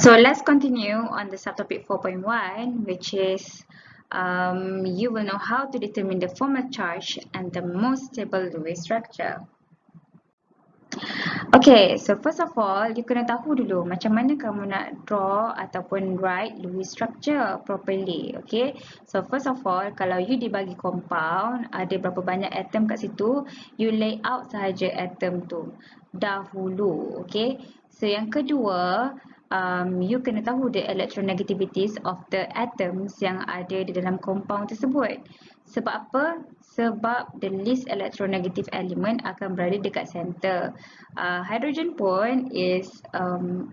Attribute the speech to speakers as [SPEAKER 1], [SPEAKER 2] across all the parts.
[SPEAKER 1] So let's continue on the subtopic 4.1, which is you will know how to determine the formal charge and the most stable Lewis structure. Okay, so first of all, you kena tahu dulu macam mana kamu nak draw ataupun write Lewis structure properly. Okay, so first of all, kalau you dibagi compound, ada berapa banyak atom kat situ, you lay out sahaja atom tu dahulu. Okay, so yang kedua, you kena tahu the electronegativities of the atoms yang ada di dalam compound tersebut. Sebab apa? Sebab the least electronegative element akan berada dekat center. Hydrogen pun is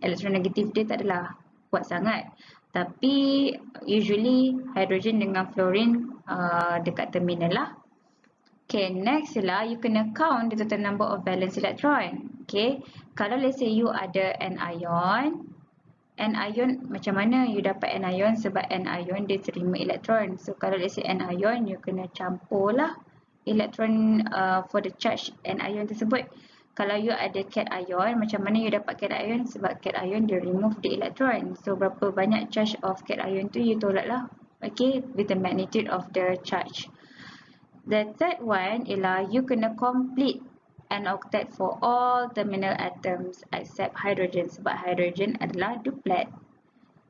[SPEAKER 1] electronegative dia tak adalah kuat sangat. Tapi usually hydrogen dengan fluorine dekat terminal lah. Okay, next lah you kena count the total number of valence electron. Okay, kalau let's say you ada anion, macam mana you dapat anion? Sebab anion dia terima elektron. So kalau let's say anion, you kena campur lah elektron for the charge anion tersebut. Kalau you ada cation, macam mana you dapat cation? Sebab cation dia remove the electron. So berapa banyak charge of cation tu you tolak lah. Okay, with the magnitude of the charge. The third one ialah you kena complete an octet for all terminal atoms except hydrogen, sebab hydrogen adalah duplet.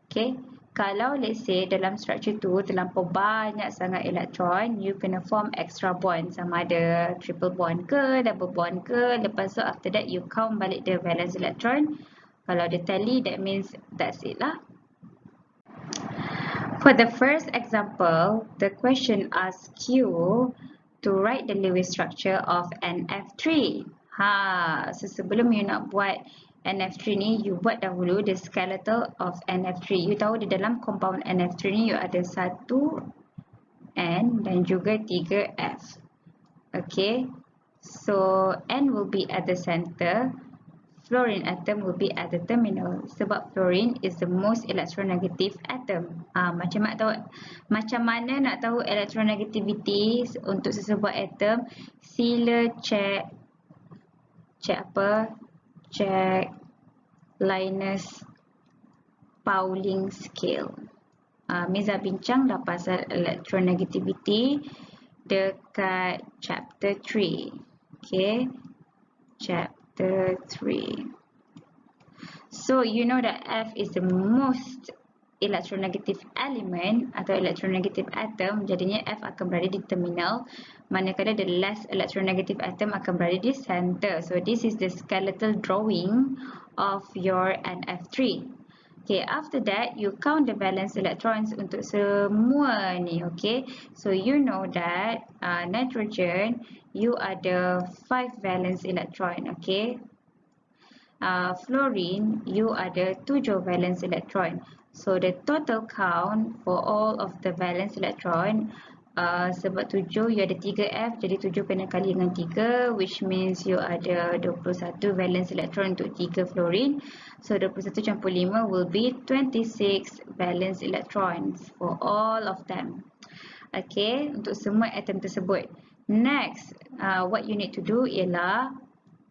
[SPEAKER 1] Okay, kalau let's say dalam structure tu terlampau banyak sangat elektron, you kena form extra bond, sama ada triple bond ke, double bond ke. Lepas tu after that you count balik the valence electron. Kalau dia tally, that means that's it lah. For the first example, the question asks you to write the Lewis structure of NF3. So sebelum you nak buat NF3 ni, you buat dahulu the skeletal of NF3. You tahu di dalam compound NF3 ni you ada 1 N dan juga 3 F. Okay, so N will be at the center, fluorine atom will be at the terminal. Sebab fluorine is the most electronegative atom. Macam mana nak tahu electronegativity untuk sesebuah atom? Sila check Linus-Pauling scale. Miza bincang dah pasal electronegativity dekat chapter 3. Okay, chapter 3. So you know that F is the most electronegative element atau electronegative atom, jadinya F akan berada di terminal, manakala the less electronegative atom akan berada di center. So this is the skeletal drawing of your NF3. Okay, after that you count the valence electrons untuk semua ni. Okay, so you know that nitrogen you ada 5 valence electron. Okay, fluorine you ada 7 valence electron. So the total count for all of the valence electron, sebab 7 you ada 3F, jadi 7 kena kali dengan 3, which means you ada 21 valence electron untuk 3 fluorine. So 21 campur 5 will be 26 valence electrons for all of them. Okay, untuk semua atom tersebut. Next, what you need to do ialah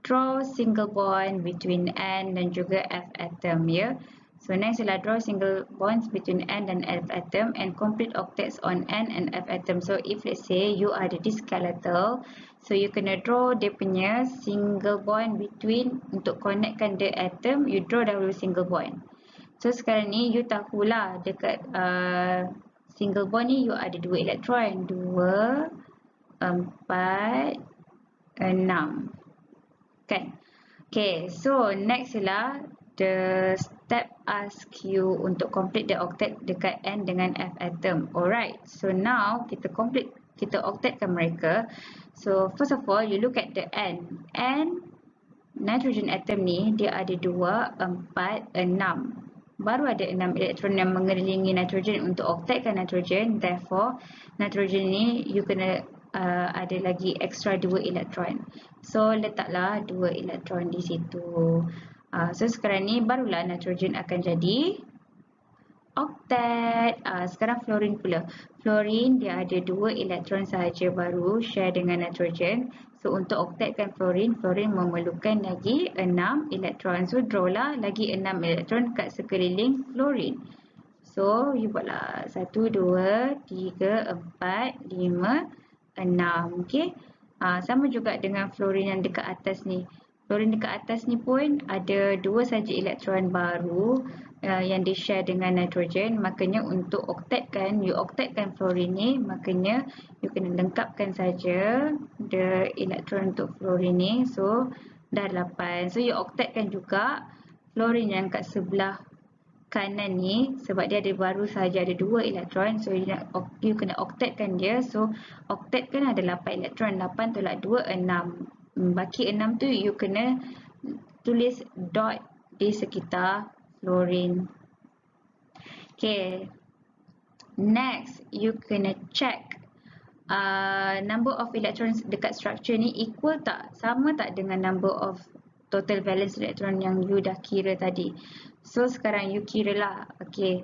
[SPEAKER 1] draw single bond between N dan juga F atom, ya. So next ialah draw single bonds between N dan F atom and complete octets on N and F atom. So if let's say you ada di skeletal, so you kena draw dia punya single bond between, untuk connectkan the atom, you draw dahulu single bond. So sekarang ni you tahulah dekat single bond ni you ada 2 elektron, 2, 4, 6. Kan? Okay, so next ialah the step ask you untuk complete the octet dekat N dengan F atom. Alright, so now kita octetkan mereka. So first of all, you look at the N. N nitrogen atom ni dia ada 2, 4, 6. Baru ada 6 elektron yang mengelilingi nitrogen untuk octetkan nitrogen. Therefore, nitrogen ni you kena ada lagi extra 2 elektron. So letaklah 2 elektron di situ. So sekarang ni barulah nitrogen akan jadi oktet. Sekarang fluorine pula. Fluorine dia ada 2 elektron sahaja baru share dengan nitrogen. So untuk oktetkan fluorine, fluorine memerlukan lagi 6 elektron. So draw lah lagi 6 elektron kat sekeliling fluorine. So you buatlah 1, 2, 3, 4, 5, 6. Okay. Sama juga dengan fluorine yang dekat atas ni. Fluorine dekat atas ni pun ada 2 saja elektron baru yang di share dengan nitrogen. Makanya untuk oktetkan, you oktetkan fluorine ni, makanya you kena lengkapkan saja the elektron untuk fluorine ni. So dah 8. So you oktetkan juga fluorine yang kat sebelah kanan ni, sebab dia ada baru saja ada 2 elektron. So you kena oktetkan dia. So oktet kan ada 8 elektron. 8 tolak 2, 6. Baki 6 tu you kena tulis dot di sekitar fluorine. Okay. Next, you kena check number of electrons dekat structure ni equal tak? Sama tak dengan number of total valence electron yang you dah kira tadi. So sekarang you kira lah. Okay.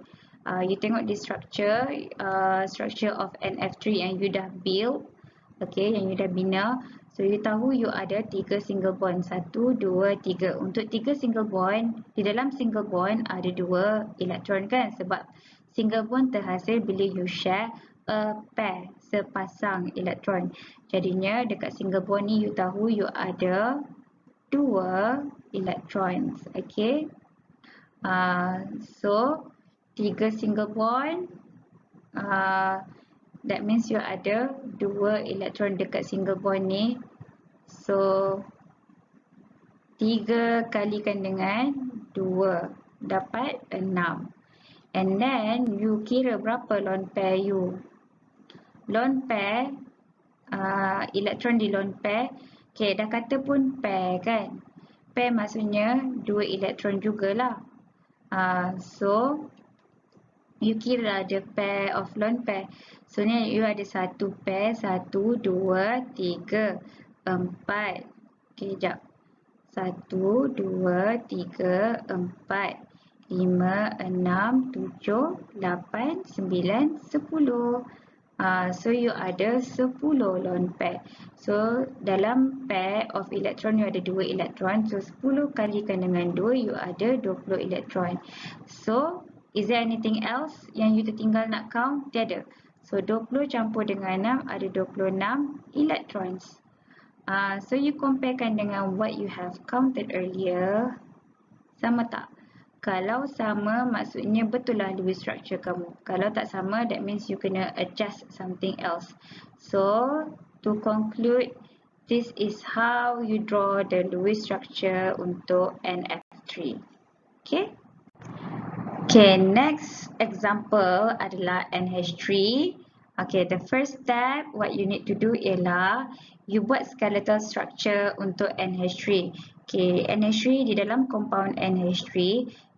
[SPEAKER 1] You tengok di structure of NF3 yang you dah build. Okay, yang you dah bina. So you tahu you ada 3 single bond. 1, 2, 3. Untuk 3 single bond, di dalam single bond ada 2 elektron kan? Sebab single bond terhasil bila you share a pair, sepasang elektron. Jadinya dekat single bond ni you tahu you ada 2 electrons. Okay. So 3 single bond, that means you ada 2 elektron dekat single bond ni. So 3 kalikan dengan 2 dapat 6. And then you kira berapa lone pair you. Lone pair, elektron di lone pair. Okay, dah kata pun pair kan. Pair maksudnya 2 elektron jugalah. So you kira ada pair of lone pair. So ni you ada 1 pair. 1, 2, 3, 4. Okay, jap. 1, 2, 3, 4, 5, 6, 7, 8, 9, 10. So you ada 10 lone pair. So dalam pair of electron you ada 2 elektron. So 10 kalikan dengan 2 you ada 20 elektron. So is there anything else yang you tertinggal nak count? Tiada. So 20 campur dengan 6 ada 26 electrons. So you comparekan dengan what you have counted earlier. Sama tak? Kalau sama, maksudnya betul lah Lewis structure kamu. Kalau tak sama, that means you kena adjust something else. So, to conclude, this is how you draw the Lewis structure untuk NF3. Okay? Okay, next example adalah NH3. Okay, the first step, what you need to do ialah you buat skeletal structure untuk NH3. Okay, NH3 di dalam compound NH3,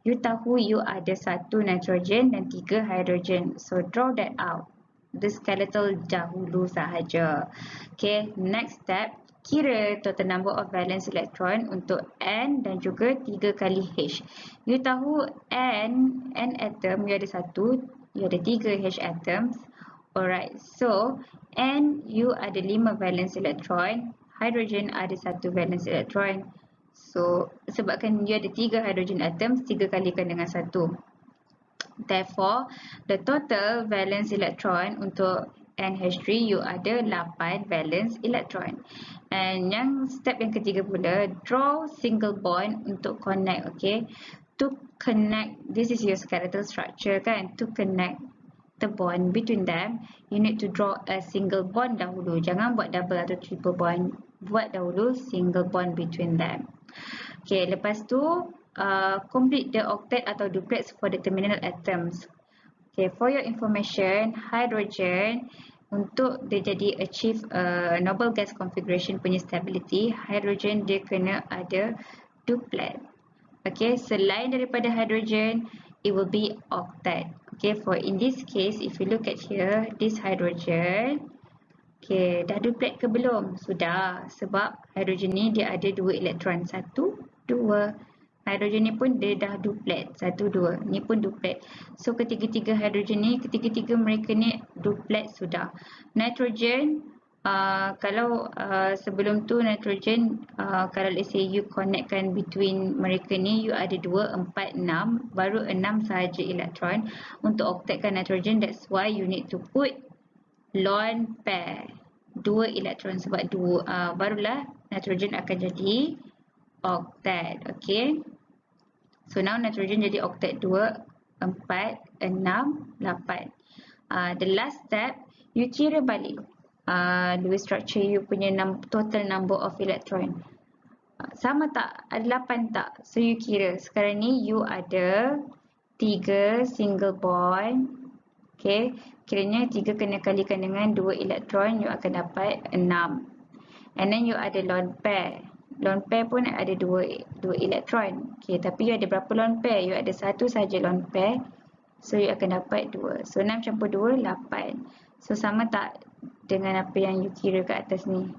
[SPEAKER 1] you tahu you ada 1 nitrogen dan 3 hydrogen. So draw that out. The skeletal dahulu sahaja. Okay, next step, kira total number of valence electron untuk N dan juga 3 kali H. You tahu N atom, you ada 1, you ada 3 H atoms. Alright, so N you ada 5 valence electron, hydrogen ada 1 valence electron. So sebabkan you ada 3 hydrogen atoms, 3 kalikan dengan 1. Therefore, the total valence electron untuk NH3 you ada 8 valence electron. And yang step yang ketiga pula, draw single bond untuk connect. Okay, to connect, this is your skeletal structure kan, to connect the bond between them, you need to draw a single bond dahulu. Jangan buat double atau triple bond. Buat dahulu single bond between them. Okay, lepas tu complete the octet atau duplex for the terminal atoms. Okay, for your information, hydrogen untuk dia jadi achieve noble gas configuration punya stability, hydrogen dia kena ada duplet. Okay, selain daripada hydrogen, it will be octet. Okay, for in this case, if you look at here, this hydrogen, okay, dah duplet ke belum? Sudah, sebab hydrogen ni dia ada 2 elektron. 1, 2. Hidrogen ni pun dia dah duplet. 1, 2. Ni pun duplet. So ketiga-tiga hidrogen ni, ketiga-tiga mereka ni duplet sudah. Nitrogen, kalau sebelum tu nitrogen, kalau let's say you connectkan between mereka ni, you ada 2, 4, 6. Baru 6 sahaja elektron. Untuk octetkan nitrogen, that's why you need to put lone pair. 2 elektron sebab 2, barulah nitrogen akan jadi octet. Okay. So now nitrogen jadi octet 2, 4, 6, 8. The last step, you kira balik Lewis structure you punya total number of electron. Sama tak? Ada 8 tak? So you kira. Sekarang ni you ada 3 single bond. Okay. Kiranya 3 kena kalikan dengan 2 elektron, you akan dapat 6. And then you ada lone pair. Lone pair pun ada 2 elektron. Okay, tapi you ada berapa lone pair? You ada 1 saja lone pair. So you akan dapat 2. So 6 campur 2, 8. So sama tak dengan apa yang you kira kat atas ni?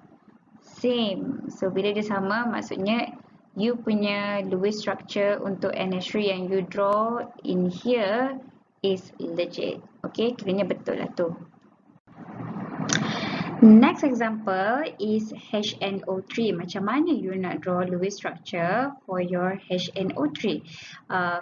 [SPEAKER 1] Same. So bila dia sama, maksudnya you punya Lewis structure untuk NH3 yang you draw in here is legit. Okay, kiranya betul lah tu. Next example is HNO3. Macam mana you nak draw Lewis structure for your HNO3?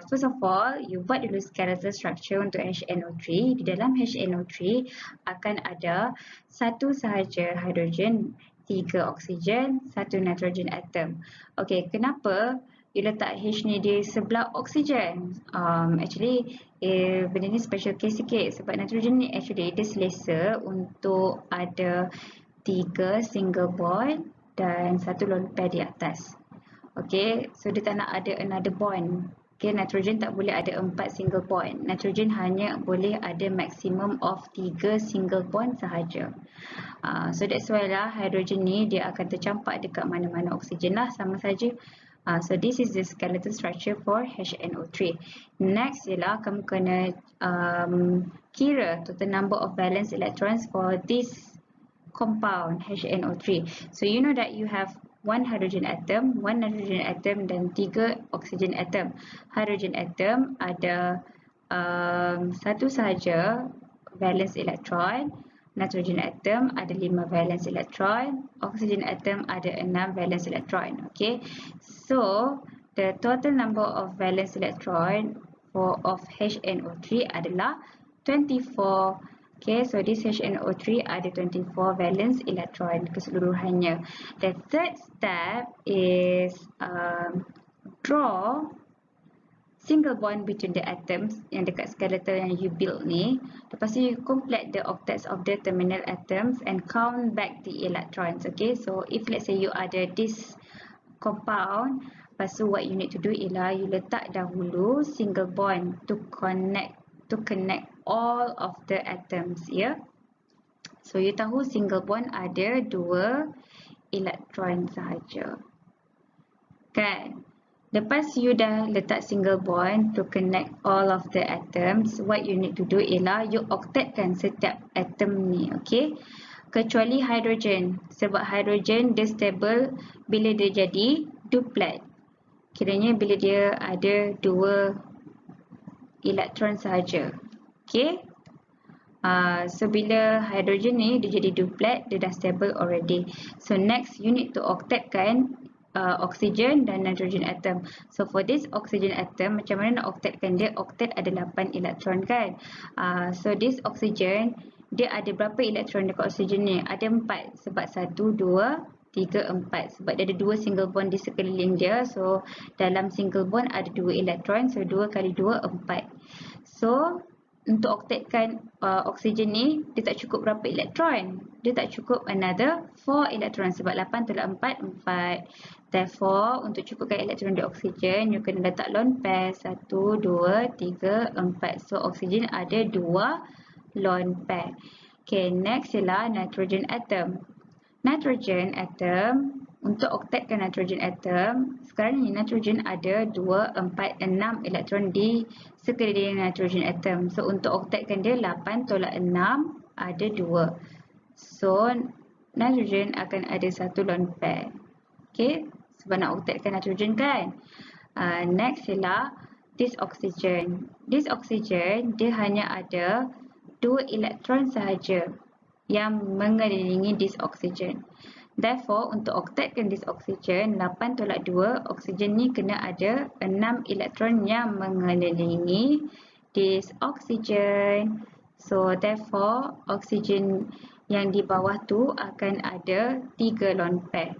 [SPEAKER 1] First of all, you buat dulu skeletal structure untuk HNO3. Di dalam HNO3 akan ada satu sahaja hidrogen, 3 oksigen, 1 nitrogen atom. Okay, kenapa you letak H ni di sebelah oksigen? Actually, benda ni special case sikit sebab nitrogen ni actually dia selesa untuk ada 3 single bond dan 1 lone pair di atas. Okay, so dia tak nak ada another bond. Okay, nitrogen tak boleh ada 4 single bond. Nitrogen hanya boleh ada maximum of 3 single bond sahaja. So that's why lah hidrogen ni dia akan tercampak dekat mana-mana oksigen lah, sama saja. So this is the skeletal structure for HNO3. Next ialah kamu kena kira total number of valence electrons for this compound HNO3. So you know that you have 1 hydrogen atom, 1 nitrogen atom dan 3 oxygen atom. Hydrogen atom ada satu sahaja valence electron. Nitrogen atom ada 5 valence electron, oxygen atom ada 6 valence electron. Okay, so the total number of valence electron of HNO3 adalah 24. Okay, so this HNO3 ada 24 valence electron keseluruhannya. The third step is draw single bond between the atoms yang dekat skeletal yang you build ni. Lepas tu you complete the octets of the terminal atoms and count back the electrons. Okay, so if let's say you ada this compound, lepas tu what you need to do ialah you letak dahulu single bond to connect all of the atoms, ya. So you tahu single bond ada 2 elektron sahaja. Kan? Lepas you dah letak single bond to connect all of the atoms, what you need to do ialah you octetkan setiap atom ni, okay? Kecuali hydrogen, sebab hydrogen dia stable bila dia jadi duplet. Kiranya bila dia ada 2 elektron sahaja, okay? So bila hydrogen ni dia jadi duplet, dia dah stable already. So next you need to octetkan oksigen dan nitrogen atom. So for this oxygen atom, macam mana nak octetkan dia? Octet ada 8 elektron kan? So this oksigen, dia ada berapa elektron dekat oksigen ni? Ada 4 sebab 1, 2, 3, 4. Sebab dia ada 2 single bond di sekeliling dia. So dalam single bond ada 2 elektron. So 2 kali 2, 4. So untuk octetkan oksigen ni, dia tak cukup berapa elektron? Dia tak cukup another 4 elektron sebab 8 tolak 4, 4. Therefore, untuk cukupkan elektron di oksigen, you kena letak lone pair 1, 2, 3, 4. So oksigen ada 2 lone pair. Okay, next ialah nitrogen atom. Nitrogen atom, untuk octetkan nitrogen atom, sekarang ni nitrogen ada 2, 4, 6 elektron di sekeliling nitrogen atom. So untuk octetkan dia 8 tolak 6 ada 2. So nitrogen akan ada 1 lone pair. Okay, sebab nak octetkan nitrogen kan. Next ialah this oxygen. This oxygen dia hanya ada 2 elektron sahaja yang mengelilingi this oxygen. Therefore, untuk oktetkan this oxygen, 8 tolak 2, oksigen ni kena ada 6 elektron yang mengelilingi this oxygen. So, therefore, oksigen yang di bawah tu akan ada 3 lone pair.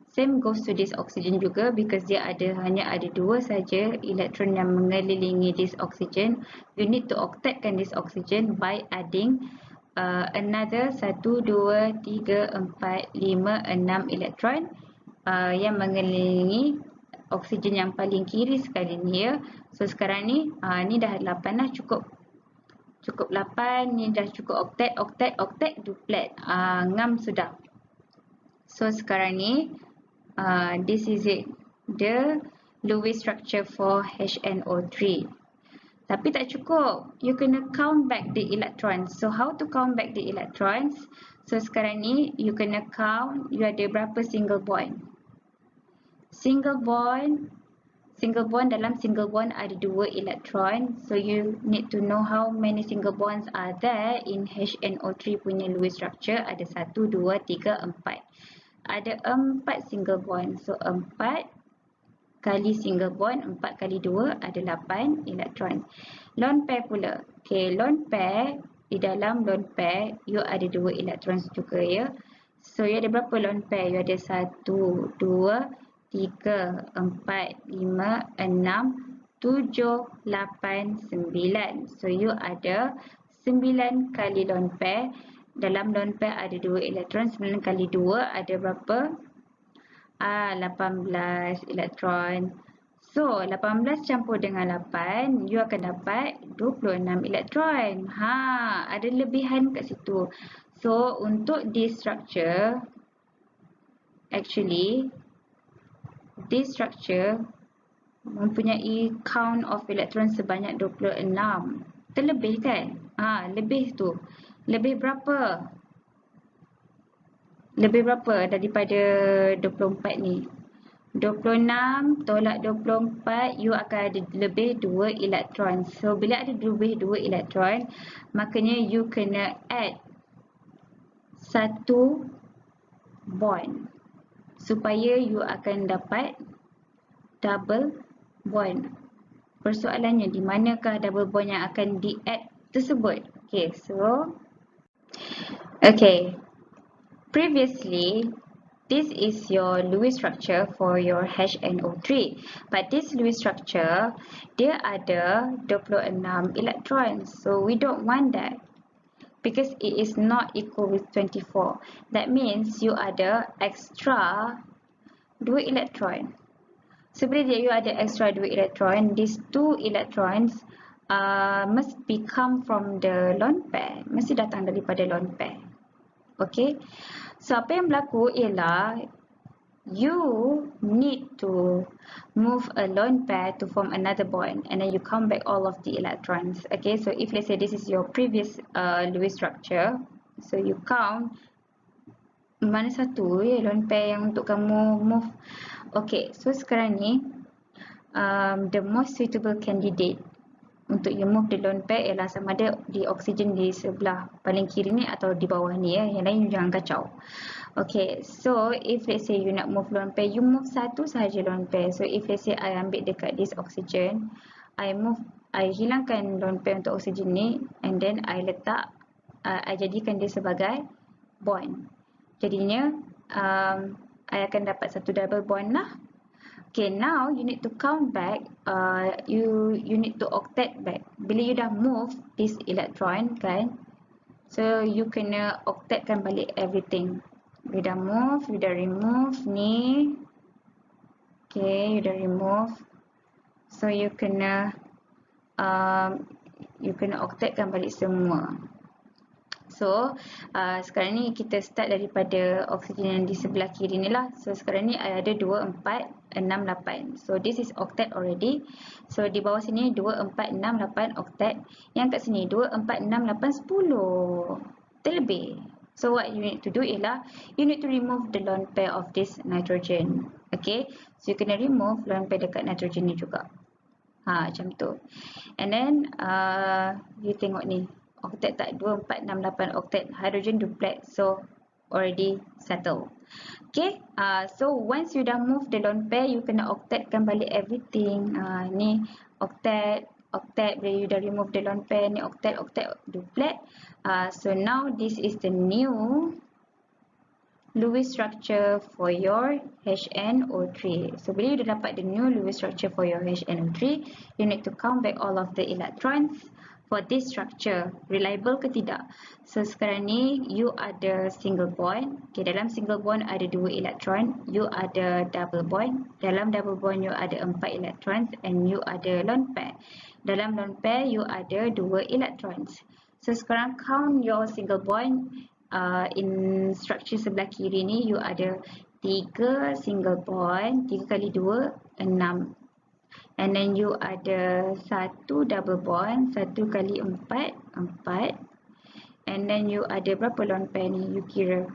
[SPEAKER 1] Same goes to this oxygen juga because dia hanya ada 2 saja elektron yang mengelilingi this oxygen. You need to octetkan this oxygen by adding another 1, 2, 3, 4, 5, 6 elektron yang mengelilingi oksigen yang paling kiri sekali ni ya. So sekarang ni dah 8 lah, cukup 8, ni dah cukup oktet, duplet. Ngam sudah. So sekarang ni this is it, the Lewis structure for HNO3. Tapi tak cukup, you kena count back the electrons. So how to count back the electrons? So sekarang ni you kena count you ada berapa single bond. Single bond dalam single bond ada 2 elektron. So you need to know how many single bonds are there in HNO3 punya Lewis structure. Ada 1, 2, 3, 4. Ada 4 single bond. So 4 kali single bond, 4 kali 2 ada 8 elektron. Lone pair pula. Okay, lone pair, di dalam lone pair you ada 2 elektron juga ya. So you ada berapa lone pair? You ada 1, 2, 3, 4, 5, 6, 7, 8, 9. So you ada 9 kali lone pair. Dalam lone pair ada 2 elektron, 9 kali 2 ada berapa? 18 elektron. So 18 campur dengan 8, you akan dapat 26 elektron. Ada lebihan kat situ. So untuk this structure, actually this structure mempunyai count of electron sebanyak 26. Terlebih kan? Lebih tu. Lebih berapa? Lebih berapa daripada 24 ni? 26 tolak 24, you akan ada lebih 2 elektron. So, bila ada lebih 2 elektron, makanya you kena add 1 bond. Supaya you akan dapat double bond. Persoalannya, di manakah double bond yang akan di-add tersebut? Okay, previously, this is your Lewis structure for your HNO3. But this Lewis structure, dia ada 26 electrons. So, we don't want that. Because it is not equal with 24. That means you ada extra 2 electron. So, bila you ada extra 2 electron, these 2 electrons must come from the lone pair. Mesti datang daripada lone pair. Okay. So, apa yang berlaku ialah you need to move a lone pair to form another bond and then you count back all of the electrons. Okay, so if let's say this is your previous Lewis structure, so you count mana satu lone pair yang untuk kamu move. Okay, so sekarang ni the most suitable candidate untuk you move the lone pair ialah sama ada di oksigen di sebelah paling kiri ni atau di bawah ni ya. Yang lain you jangan kacau. Okay, so if let's say you nak move lone pair, you move satu sahaja lone pair. So if let's say I ambil dekat this oxygen, I hilangkan lone pair untuk oxygen ni and then I letak, I jadikan dia sebagai bond. Jadinya I akan dapat satu double bond lah. Okay, now you need to count back, you need to octet back. Bila you dah move this electron kan, so you kena octetkan balik everything. You dah move, you dah remove ni. Okay, you dah remove. So you kena octetkan balik semua. So, sekarang ni kita start daripada oksigen yang di sebelah kiri ni lah. So, sekarang ni ada 2, 4, 6, 8. So, this is octet already. So, di bawah sini 2, 4, 6, 8 octet. Yang kat sini 2, 4, 6, 8, 10. Terlebih. So, what you need to do ialah you need to remove the lone pair of this nitrogen. Okay. So you kena remove lone pair dekat nitrogen ni juga. Macam tu. And then you tengok ni, octet tak? 2, 4, 6, 8 octet. Hydrogen duplet. So already settle. Okay, so once you dah move the lone pair, you kena octetkan balik everything. Ni octet, bila you dah remove the lone pair, ni octet, duplet. So now this is the new Lewis structure for your HNO3. So bila you dah dapat the new Lewis structure for your HNO3, you need to count back all of the electrons for this structure. Reliable ke tidak? So sekarang ni you ada single bond. Okay, dalam single bond ada 2 elektron. You ada double bond. Dalam double bond you ada 4 electrons and you ada lone pair. Dalam lone pair you ada 2 electrons. So sekarang count your single bond. In structure sebelah kiri ni you ada 3 single bond, 3 kali 2, 6. And then you ada 1 double bond, 1 kali 4, 4. And then you ada berapa lone pair ni? You kira.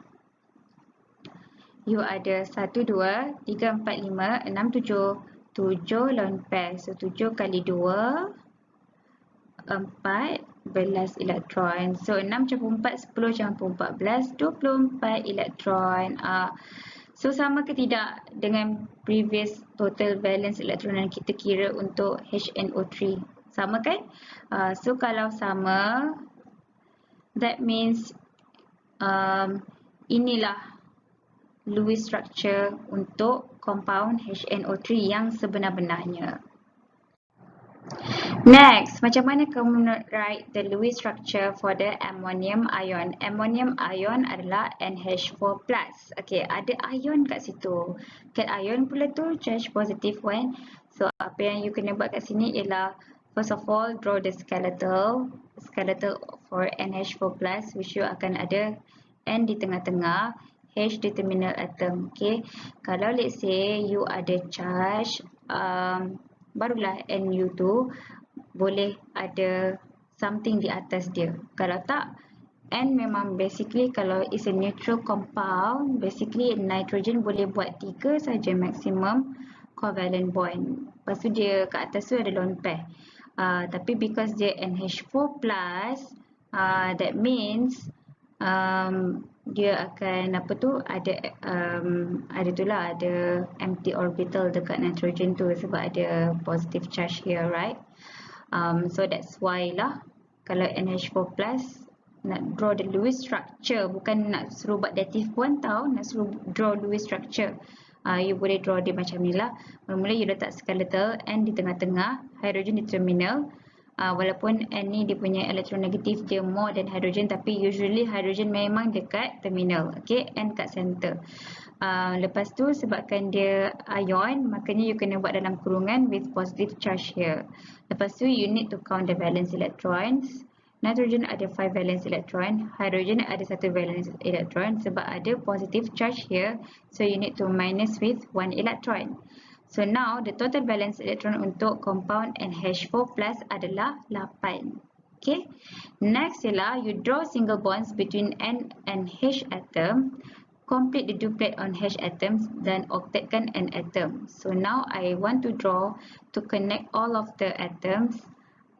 [SPEAKER 1] You ada 1, 2, 3, 4, 5, 6, 7. 7 lone pair. So 7 kali 2, 14 elektron. So 6 campur 4, 10 campur 14, 24 elektron. So sama ke tidak dengan previous total valence elektron yang kita kira untuk HNO3? Sama kan? So kalau sama, that means inilah Lewis structure untuk compound HNO3 yang sebenar-benarnya. Next, macam mana kamu nak write the Lewis structure for the ammonium ion? Ammonium ion adalah NH4+. Okay, ada ion kat situ. Kat ion pula tu charge positive 1. So, apa yang you kena buat kat sini ialah, first of all, draw the skeletal for NH4+, which you akan ada N di tengah-tengah, H di terminal atom. Okay, kalau let's say you ada charge, barulah NU tu boleh ada something di atas dia. Kalau tak, N memang basically kalau is a neutral compound, basically nitrogen boleh buat 3 saja maximum covalent bond. Lepas tu dia kat atas tu ada lone pair. Tapi because dia NH4+, that means dia akan ada empty orbital dekat nitrogen tu sebab ada positive charge here, right? So that's why lah kalau NH4+ nak draw the Lewis structure, bukan nak suruh buat dative bond tau, nak suruh draw Lewis structure. You boleh draw dia macam ni lah. Mula-mula you letak skeletal, N di tengah-tengah, hydrogen di terminal. Walaupun N ni dia punya elektron negatif dia more than hydrogen, tapi usually hydrogen memang dekat terminal. Okay, N kat center. Lepas tu sebabkan dia ion, makanya you kena buat dalam kurungan with positive charge here. Lepas tu you need to count the valence electrons. Nitrogen ada 5 valence electron, hydrogen ada 1 valence electron sebab ada positive charge here. So you need to minus with 1 electron. So now the total valence electron untuk compound NH4+ adalah 8. Okay. Next ialah you draw single bonds between N and H atom. Complete the duplet on H atoms dan octetkan N atom. So now I want to draw to connect all of the atoms.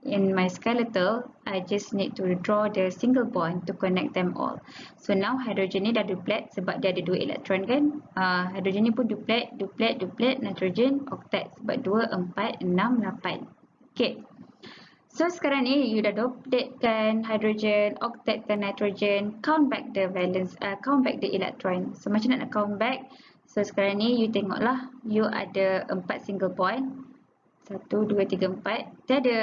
[SPEAKER 1] In my skeletal, I just need to draw the single bond to connect them all. So now hydrogen ni dah duplet sebab dia ada 2 elektron kan. Hydrogen ni pun duplet, nitrogen octet sebab 2, 4, 6, 8. Okay. So sekarang ni you dah dupletkan hydrogen, octetkan nitrogen, count back the valence, count back the electron. So macam nak count back? So sekarang ni you tengoklah, you ada 4 single bond. 1, 2, 3, 4. Dia ada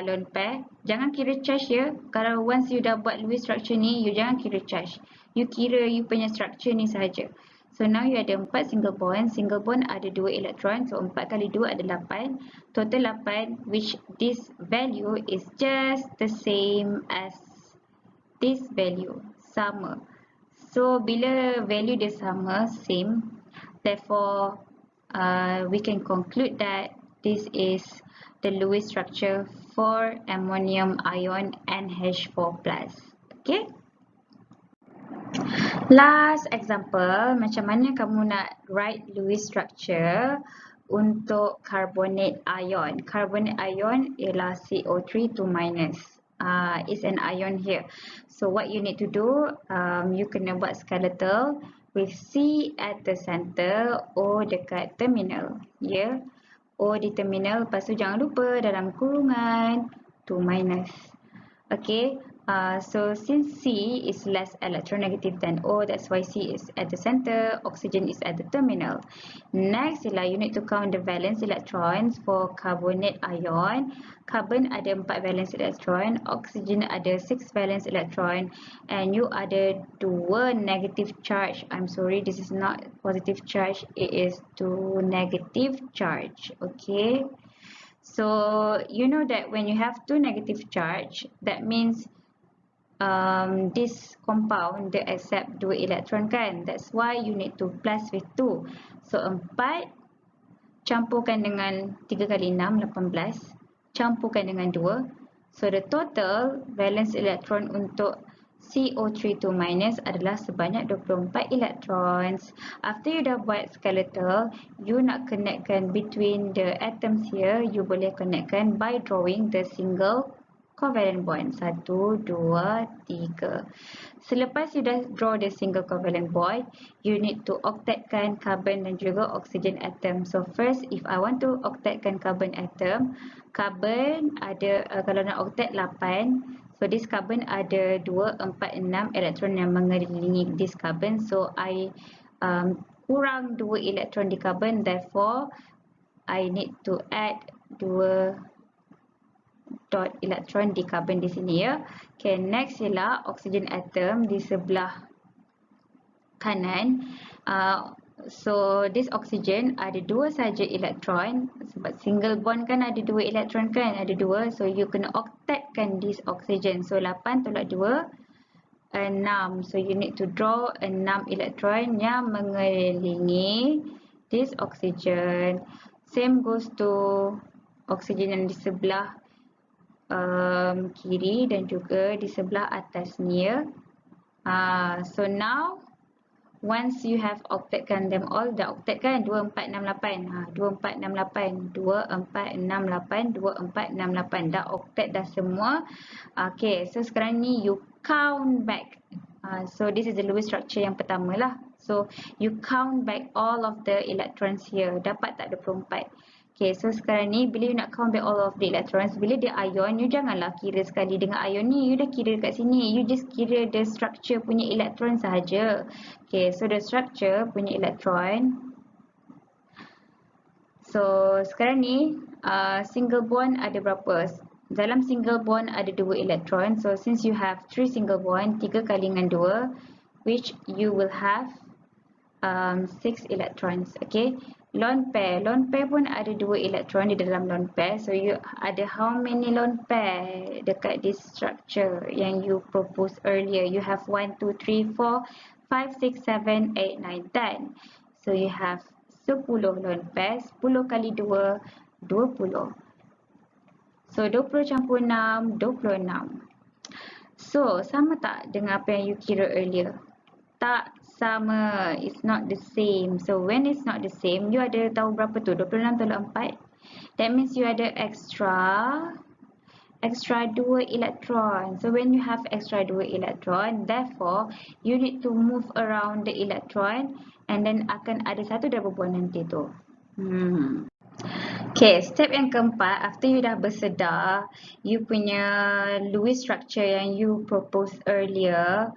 [SPEAKER 1] lone pair. Jangan kira charge ya. Kalau once you dah buat Lewis structure ni, you jangan kira charge. You kira you punya structure ni sahaja. So now you ada 4 single bond. Single bond ada 2 elektron. So 4 kali 2 ada 8. Total 8, which this value is just the same as this value. Sama. So bila value dia sama, same. Therefore, we can conclude that this is the Lewis structure for ammonium ion NH4+. Okay. Last example, macam mana kamu nak write Lewis structure untuk carbonate ion. Carbonate ion ialah CO3 2 minus. Is an ion here. So what you need to do, you kena buat skeletal with C at the center, O dekat terminal. Ya, O di terminal. Lepas tu jangan lupa dalam kurungan 2 minus. Okay, so since C is less electronegative than O, that's why C is at the center, oxygen is at the terminal. Next ialah you need to count the valence electrons for carbonate ion. Carbon ada 4 valence electron, oxygen ada 6 valence electron, and you ada 2 negative charge. I'm sorry, this is not positive charge, it is 2 negative charge. Okay. So you know that when you have 2 negative charge, that means this compound they accept 2 electron kan. That's why you need to plus with 2. So 4 campurkan dengan 3 kali 6, 18. Campurkan dengan 2. So the total valence electron untuk CO3 2 minus adalah sebanyak 24 electrons. After you dah buat skeletal, you nak connectkan between the atoms here, you boleh connectkan by drawing the single covalent bond. 1, 2, 3. Selepas you dah draw the single covalent bond, you need to octetkan carbon dan juga oxygen atom. So first, if I want to octetkan carbon atom, carbon ada, kalau nak octet 8, so this carbon ada 2, 4, 6 elektron yang mengelilingi this carbon. So I kurang 2 elektron di carbon, therefore I need to add 2 dot elektron di carbon di sini ya. Okay, next ialah oxygen atom di sebelah kanan. So this oxygen ada 2 saja elektron, sebab single bond kan ada 2 elektron kan, ada 2. So you kena octetkan this oxygen. So 8 tolak 2, 6. So you need to draw 6 elektron yang mengelilingi this oxygen. Same goes to oxygen yang di sebelah kiri dan juga di sebelah atas ni ya. So now once you have octetkan them all, dah octet kan 2, 4, 6, 8. 2, 4, 6, 8. 2, 4, 6, 8. 2, 4, 6, 8. Dah octet dah semua. Okay, so sekarang ni you count back. So this is the Lewis structure yang pertama lah. So you count back all of the electrons here. Dapat tak 24? Okay, so sekarang ni bila you nak count back all of the electrons, bila dia ion, you janganlah kira sekali dengan ion ni. You dah kira kat sini. You just kira the structure punya elektron sahaja. Okay, so the structure punya elektron. So sekarang ni single bond ada berapa? Dalam single bond ada 2 elektron. So since you have 3 single bond, 3 kali dengan 2, which you will have 6 electrons. Okay. Lone pair pun ada 2 elektron di dalam lone pair. So you ada how many lone pair dekat this structure yang you propose earlier? You have 1, 2, 3, 4, 5, 6, 7, 8, 9, 10. So you have 10 lone pair. 10 kali 2, 20. So 20 campur 6, 26. So sama tak dengan apa yang you kira earlier? Tak sama, it's not the same. So when it's not the same, you ada tahu berapa tu? 26 tolak 4. That means you ada extra 2 electron. So when you have extra 2 electron, therefore you need to move around the electron, and then akan ada satu double bond nanti tu. Okay, step yang keempat, after you dah bersedar you punya Lewis structure yang you propose earlier,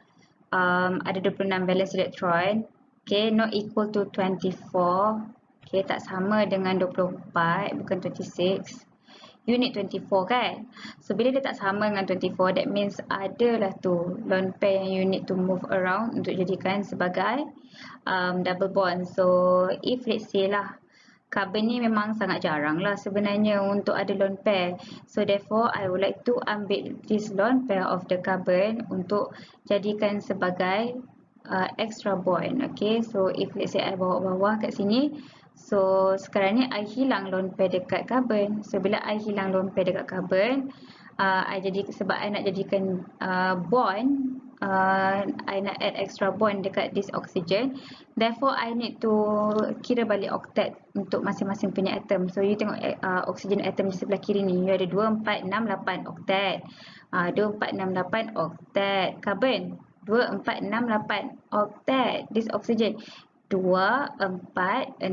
[SPEAKER 1] ada 26 valence electron. Okay, not equal to 24. Okay, tak sama dengan 24, bukan 26. You need 24 kan? So bila dia tak sama dengan 24, that means adalah tu lone pair yang you need to move around untuk jadikan sebagai double bond. So if let's say lah, carbon ni memang sangat jarang lah sebenarnya untuk ada lone pair. So therefore I would like to ambil this lone pair of the carbon untuk jadikan sebagai extra bond. Okay, so if let's say I bawa bawah kat sini, So sekarang ni I hilang lone pair dekat carbon. So bila I hilang lone pair dekat carbon, sebab I nak jadikan bond, I nak add extra bond dekat this oxygen. Therefore I need to kira balik octet untuk masing-masing punya atom. So you tengok oxygen atom di sebelah kiri ni, you ada 2, 4, 6, 8 octet. 2, 4, 6, 8 octet. Carbon 2, 4, 6, 8 octet. This oxygen 2, 4, 6, 8, 10.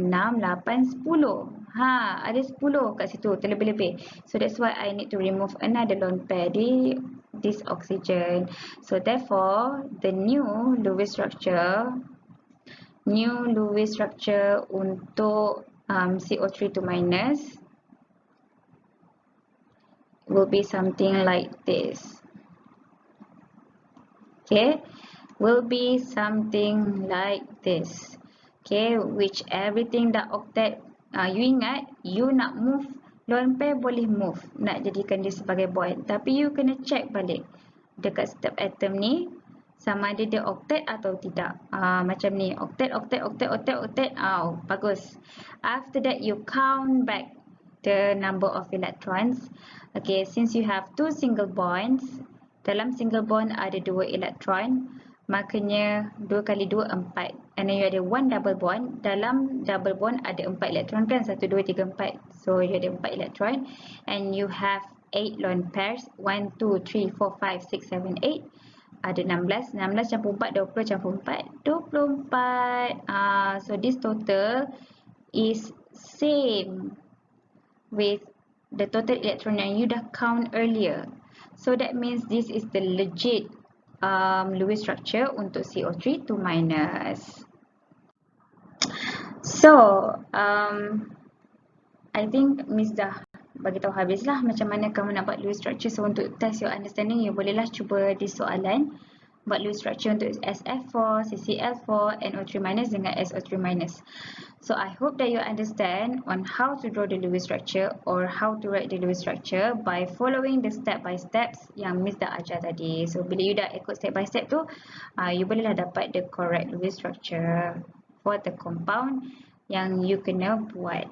[SPEAKER 1] Ada 10 kat situ terlebih-lebih. So that's why I need to remove another lone pair di this oxygen. So therefore the new Lewis structure untuk CO3 2 minus will be something like this. Okay, will be something like this. Okay, which everything that octet, you ingat, you nak move lone pair boleh move, nak jadikan dia sebagai bond. Tapi you kena check balik dekat setiap atom ni sama ada dia octet atau tidak. Macam ni, octet. Bagus. After that, you count back the number of electrons. Okay, since you have 2 single bonds, dalam single bond ada 2 elektron, makanya 2 kali 2, 4. And then you ada 1 double bond. Dalam double bond ada 4 elektron kan? 1, 2, 3, 4. So you ada 4 elektron. And you have 8 lone pairs. 1, 2, 3, 4, 5, 6, 7, 8. Ada 16. 16 campur 4, 20 campur 4. 24. So this total is same with the total electron yang you dah count earlier. So that means this is the legit Lewis structure untuk CO3 2 minus. So I think Miss dah bagi tahu habislah macam mana kamu nak buat Lewis structure. So untuk test your understanding, you bolehlah cuba di soalan buat Lewis structure untuk SF4, CCl4, NO3 minus dengan SO3 minus. So I hope that you understand on how to draw the Lewis structure or how to write the Lewis structure by following the step by steps yang Miss dah ajar tadi. So bila you dah ikut step by step tu, you bolehlah dapat the correct Lewis structure for the compound yang you kena buat.